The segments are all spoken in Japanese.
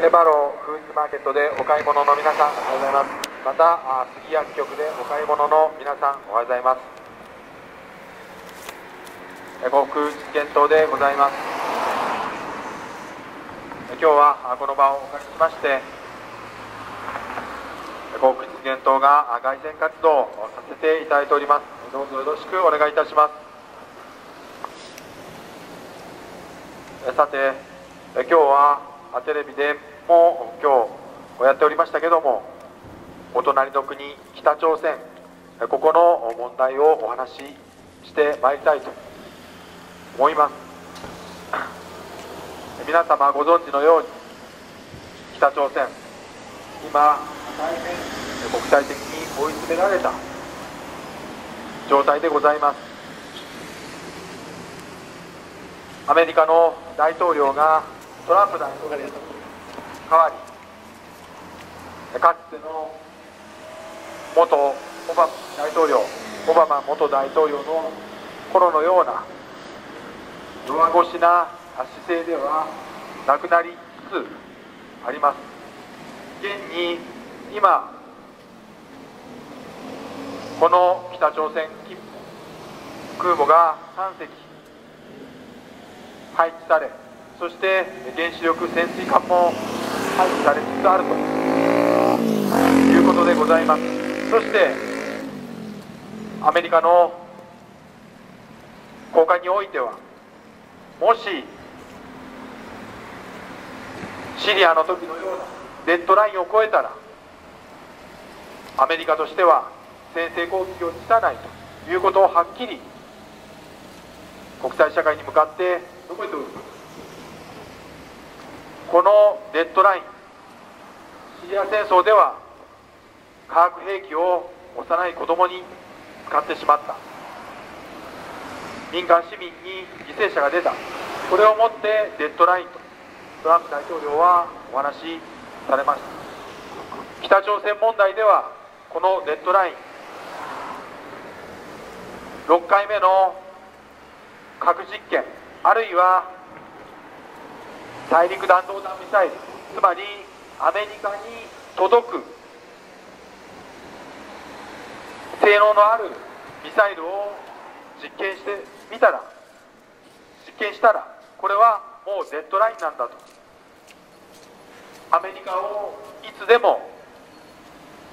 レバローフーズマーケットでお買い物の皆さん、おはようございます。また杉薬局でお買い物の皆さん、おはようございます。航空実験棟でございます。今日はこの場をお借りしまして、航空実験棟が凱旋活動をさせていただいております。どうぞよろしくお願いいたします。さて、今日はテレビでも今日やっておりましたけども、お隣の国北朝鮮、ここの問題をお話ししてまいりたいと思います。皆様ご存知のように、北朝鮮、今大変国際的に追い詰められた状態でございます。アメリカの大統領がトランプ大統領に代わり、かつての元オバマ元大統領の頃のような弱腰な姿勢ではなくなりつつあります。現に今、この北朝鮮空母が3隻配置され、そして原子力潜水艦も配置されつつあるということでございます。そしてアメリカの高官においては、もしシリアの時のようなデッドラインを越えたら、アメリカとしては先制攻撃を辞さないということをはっきり国際社会に向かって述べております。このデッドライン、シリア戦争では化学兵器を幼い子供に使ってしまった、民間市民に犠牲者が出た、これをもってデッドラインとトランプ大統領はお話しされました。北朝鮮問題ではこのデッドライン、6回目の核実験、あるいは大陸弾道弾ミサイル、つまりアメリカに届く性能のあるミサイルを実験したら、これはもうデッドラインなんだと、アメリカをいつでも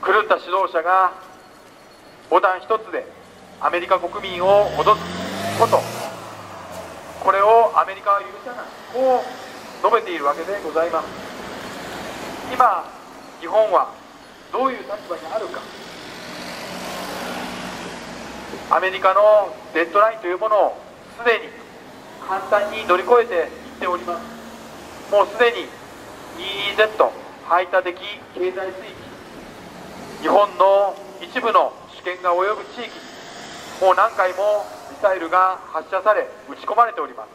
狂った指導者がボタン一つでアメリカ国民を脅すこと、これをアメリカは許さない、こう述べているわけでございます。今、日本はどういう立場にあるか、アメリカのデッドラインというものをすでに簡単に乗り越えていっております。もうすでに EEZ 排他的経済水域、日本の一部の主権が及ぶ地域にもう何回もミサイルが発射され撃ち込まれております。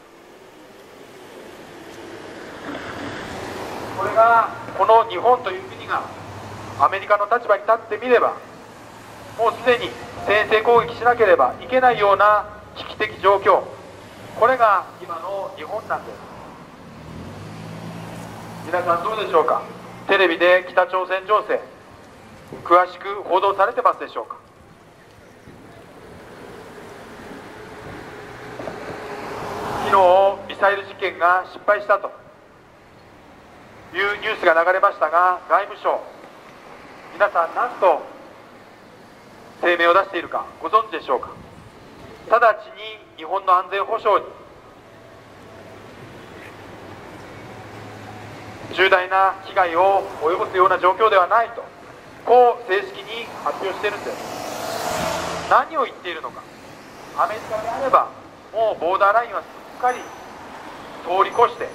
これがこの日本という国がアメリカの立場に立ってみれば、もうすでに先制攻撃しなければいけないような危機的状況、これが今の日本なんです。皆さんどうでしょうか。テレビで北朝鮮情勢詳しく報道されてますでしょうか。昨日ミサイル実験が失敗したというニュースが流れましたが、外務省、皆さん何と声明を出しているかご存知でしょうか。直ちに日本の安全保障に重大な危害を及ぼすような状況ではないと、こう正式に発表しているんです。何を言っているのか。アメリカであればもうボーダーラインはすっかり通り越して、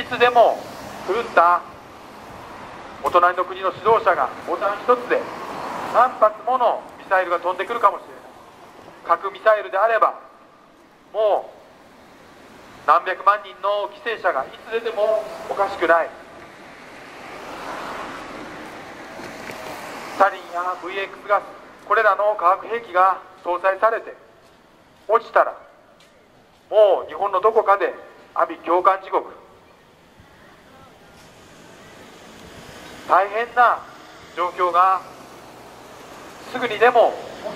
いつでも狂ったお隣の国の指導者がボタン一つで何発ものミサイルが飛んでくるかもしれない。核ミサイルであればもう何百万人の犠牲者がいつ出てもおかしくない。サリンや VX ガス、これらの化学兵器が搭載されて落ちたら、もう日本のどこかで阿鼻叫喚地獄、大変な状況がすぐにでも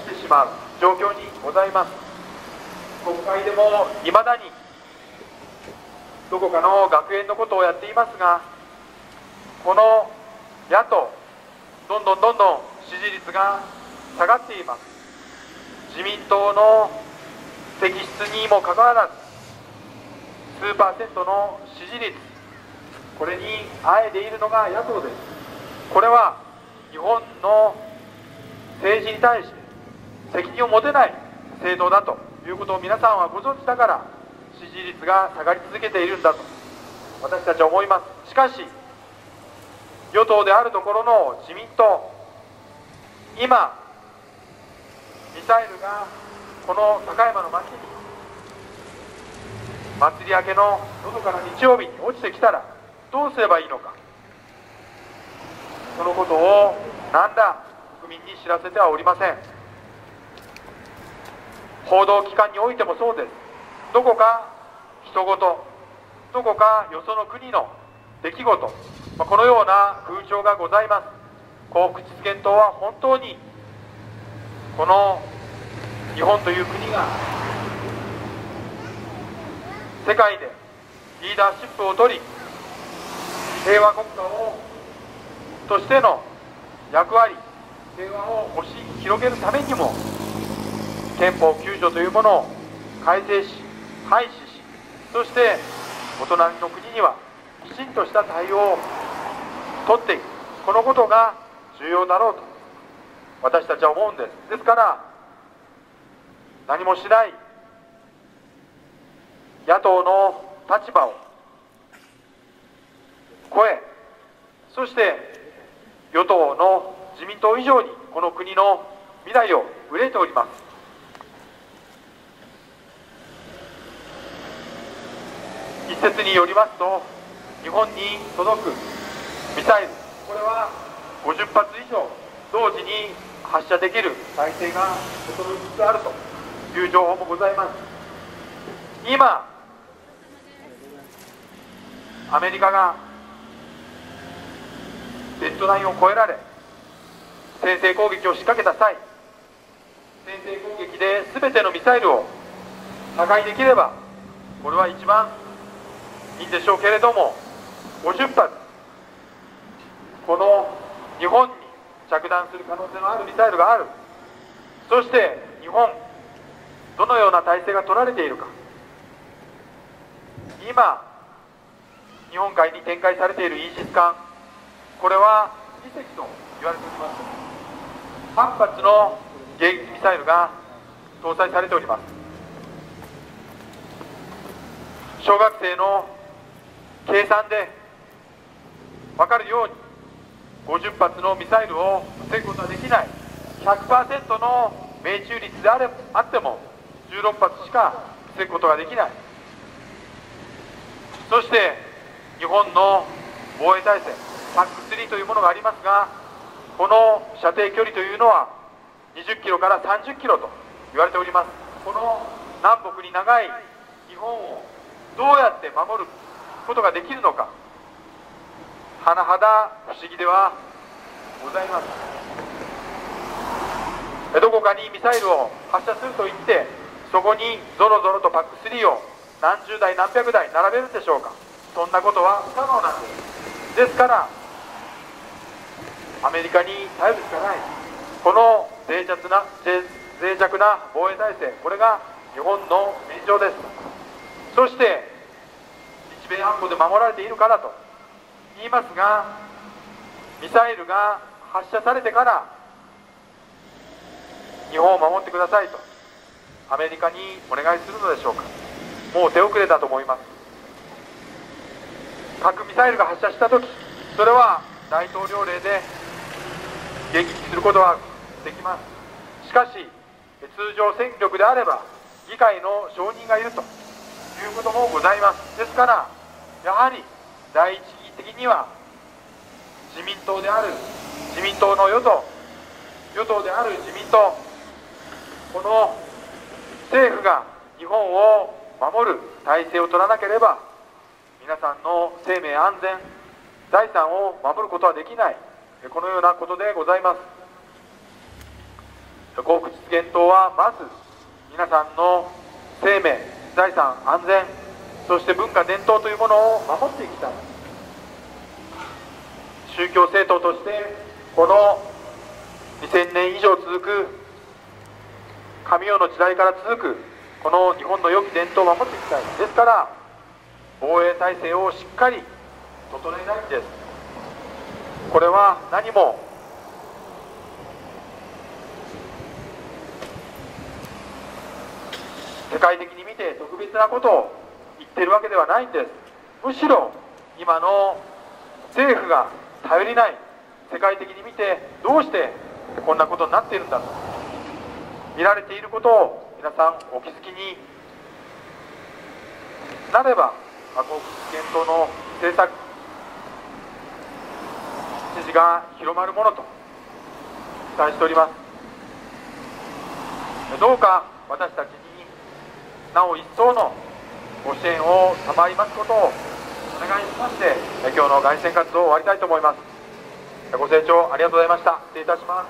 起きてしまう状況にございます。国会でもいまだにどこかの学園のことをやっていますが、この野党、どんどん支持率が下がっています。自民党の摘出にもかかわらず、数パーセントの支持率、これにあえているのが野党です。これは日本の政治に対して責任を持てない政党だということを皆さんはご存知だから、支持率が下がり続けているんだと私たちは思います。しかし与党であるところの自民党、今ミサイルがこの高山の町に祭り明けののどかな日曜日に落ちてきたらどうすればいいのか、そのことを何ら国民に知らせてはおりません。報道機関においてもそうです。どこか人事、どこかよその国の出来事、このような風潮がございます。幸福実現党は本当にこの日本という国が世界でリーダーシップを取り、平和国家としての役割、平和を押し広げるためにも憲法9条というものを改正し廃止し、そしてお隣の国にはきちんとした対応を取っていく、このことが重要だろうと私たちは思うんです。ですから何もしない野党の立場を超え、そして与党の自民党以上にこの国の未来を憂えております。一説によりますと、日本に届くミサイル、これは50発以上同時に発射できる体制が整いつつあるという情報もございます。今アメリカがレッドラインを越えられ先制攻撃を仕掛けた際、先制攻撃で全てのミサイルを破壊できればこれは一番いいんでしょうけれども、50発この日本に着弾する可能性のあるミサイルがある。そして日本どのような体制が取られているか、今日本海に展開されているイージス艦、これは2隻と言われております。3発の迎撃ミサイルが搭載されております。小学生の計算で分かるように50発のミサイルを防ぐことはできない。 100% の命中率であっても16発しか防ぐことができない。そして日本の防衛体制 PAC3 というものがありますが、この射程距離というのは20キロから30キロと言われております。この南北に長い日本をどうやって守ることができるのか、甚だ不思議ではございます。どこかにミサイルを発射すると言って、そこにぞろぞろと PAC3 を何十台何百台並べるんでしょうか。そんなことは不可能なんです。ですからアメリカに頼るしかない、この脆弱な防衛体制、これが日本の現状です。そして日米安保で守られているからと言いますが、ミサイルが発射されてから日本を守ってくださいとアメリカにお願いするのでしょうか。もう手遅れだと思います。核ミサイルが発射したとき、それは大統領令で迎撃することはできます。しかし通常戦力であれば議会の承認がいるということもございます。ですからやはり第一義的には自民党である自民党の与党である自民党、この政府が日本を守る体制を取らなければ皆さんの生命安全、財産を守ることはできない、このようなことでございます。幸福実現党はまず皆さんの生命、財産、安全、そして文化伝統というものを守っていきたい。宗教政党としてこの2000年以上続く神代の時代から続くこの日本の良き伝統を守っていきたい。ですから防衛体制をしっかり整えないんです。これは何も世界的に見て特別なことを言っているわけではないんです。むしろ今の政府が頼りない、世界的に見てどうしてこんなことになっているんだと見られていることを皆さんお気づきになれば、幸福実現党の政策支持が広まるものと期待しております。どうか私たちになお一層のご支援を賜りますことをお願いしまして、今日の凱旋活動を終わりたいと思います。ご清聴ありがとうございました。失礼いたします。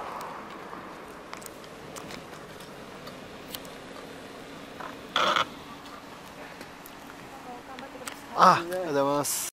ありがとうございます。